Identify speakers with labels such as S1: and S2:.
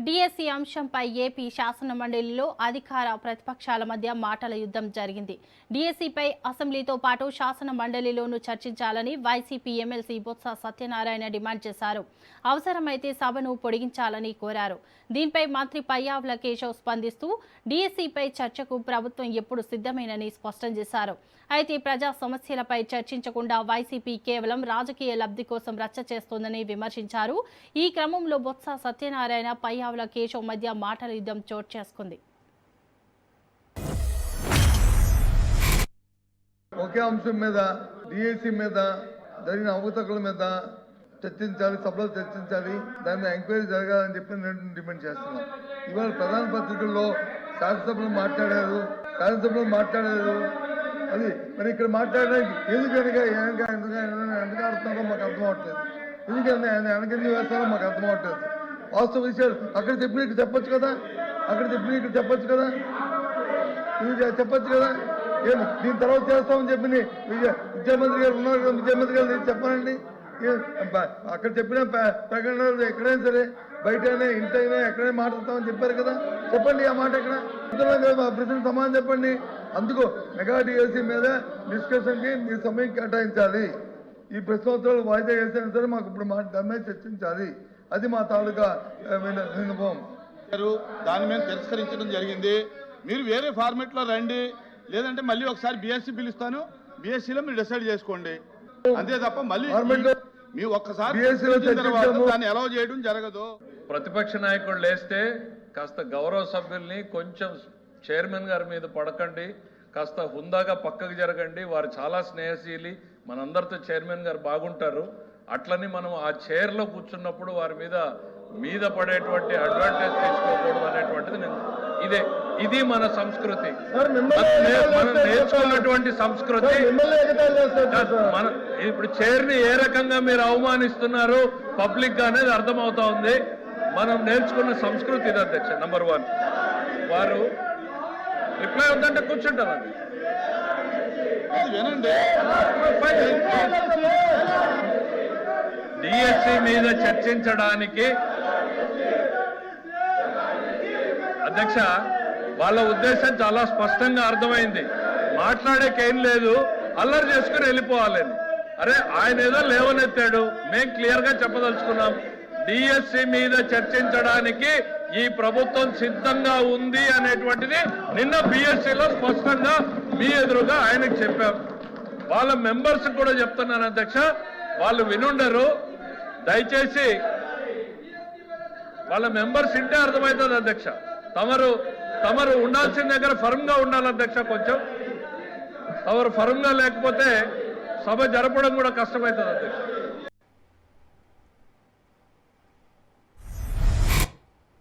S1: DSC అంశంపై AP శాసనమండలిలో అధికార ప్రతిపక్షాల మధ్య మాటల యుద్ధం జరిగింది. డిఎస్సిపై అసెంబ్లీతో పాటు శాసనమండలిలోనూ చర్చించాలని YCP MLC Botsa Satyanarayana demand చేశారు. అవసరమైతే సభను పొడిగించాలని కోరారు. దీనిపై మంత్రి పయ్యావుల కేశవ్ స్పందిస్తూ డిఎస్సిపై చర్చకు ప్రభుత్వం ఎప్పుడు సిద్ధమేనని స్పష్టం చేశారు. అయితే ప్రజా సమస్యలపై చర్చించకుండా వైసీపీ కేవలం రాజకీయ లబ్ధి కోసం రచ్చ చేస్తోందని విమర్శించారు. ఈ క్రమంలో బొత్స సత్యనారాయణ పయ్యావుల కేశవ్ మధ్య మాటల యుద్ధం చోటు చేసుకుంది.
S2: ఒకే అంశం మీద డిఎస్సి మీద జరిగిన అవకతవకల మీద చర్చించాలి, సభలో చర్చించాలి, దాని మీద ఎంక్వైరీ జరగాలని చెప్పి నేను డిమాండ్ చేస్తున్నాను. ఇవాళ ప్రధాన పత్రికల్లో శాసనసభలో మాట్లాడారు అది మరి ఇక్కడ మాట్లాడడానికి ఎందుకు ఎందుకు ఆడుతున్నారో మాకు అర్థం అవట్లేదు. ఎందుకంటే వెనకెందుకు వేస్తారో మాకు అర్థం అవట్లేదు. వాస్తవ విషయాలు అక్కడ చెప్పిన ఇక్కడ చెప్పొచ్చు కదా, ఇది చెప్పొచ్చు కదా. దీని తర్వాత చేస్తామని చెప్పి విద్యామంత్రి గారు ఉన్నారు కదా, విద్యామంత్రి గారు చెప్పానండి. అక్కడ చెప్పిన ప్రకటనలు ఎక్కడైనా సరే బయటైనా ఇంటైనా ఎక్కడైనా మాట్లాడతామని చెప్పారు కదా, చెప్పండి ఆ మాట ఎక్కడ ప్రెసిడెంట్ సమాధానం చెప్పండి. అందుకు మెగా డిఎస్సి మీద డిస్కషన్కి మీ సమయం కేటాయించాలి. ఈ ప్రశ్నోత్తరాలు వాయిదా వేసినా సరే మాకు ఇప్పుడు దాని మీద చర్చించాలి. అది మా తాలూకా విన్నపం.
S3: దాని మీద తిరస్కరించడం జరిగింది. మీరు వేరే ఫార్మెట్లో రండి, లేదంటే మళ్ళీ ఒకసారి బీఎస్సీ పిలుస్తాను, బీఎస్సీలో మీరు డిసైడ్ చేసుకోండి. అంతే తప్ప మళ్ళీ మీ ఒక్కసారి దాన్ని అలౌ చేయడం జరగదు.
S4: ప్రతిపక్ష నాయకుడు లేస్తే కాస్త గౌరవ సభ్యుల్ని కొంచెం చైర్మన్ గారి మీద పడకండి, కాస్త హుందాగా పక్కకు జరగండి. వారు చాలా స్నేహశీలి, మనందరితో చైర్మన్ గారు బాగుంటారు. అట్లని మనం ఆ చైర్లో కూర్చున్నప్పుడు వారి మీద పడేటువంటి అడ్వాంటేజ్ తీసుకోకూడదు అనేటువంటిది ఇది మన సంస్కృతి, మనం నేర్చుకున్నటువంటి సంస్కృతి. మన ఇప్పుడు చైర్ని ఏ రకంగా మీరు అవమానిస్తున్నారు పబ్లిక్ గా అనేది అర్థమవుతా ఉంది. మనం నేర్చుకున్న సంస్కృతి ఇది అధ్యక్ష. నంబర్ 1, వారు రిప్లై వద్దంటే కూర్చుంటారు.
S3: వినండి,
S4: డిఎస్సి మీద చర్చించడానికి అధ్యక్ష వాళ్ళ ఉద్దేశం చాలా స్పష్టంగా అర్థమైంది. మాట్లాడేకేం లేదు, అల్లరి చేసుకుని వెళ్ళిపోవాలని. అరే ఆయన ఏదో లేవనెత్తాడు, మేం క్లియర్ గా చెప్పదలుచుకున్నాం. డిఎస్సి మీద చర్చించడానికి ఈ ప్రభుత్వం సిద్ధంగా ఉంది అనేటువంటిది నిన్న బిఎస్సిలో స్పష్టంగా మీ ఎదురుగా ఆయనకు చెప్పాం. వాళ్ళ మెంబర్స్ కూడా చెప్తున్నాను అధ్యక్ష, వాళ్ళు వినుండరు. దయచేసి వాళ్ళ మెంబర్స్ ఇంటే అర్థమవుతుంది అధ్యక్ష. తమరు ఉండాల్సిన దగ్గర ఫర్మ్ గా ఉండాలి అధ్యక్ష. కొంచెం తమరు ఫర్మ్ గా లేకపోతే సభ జరపడం కూడా కష్టమవుతుంది అధ్యక్ష.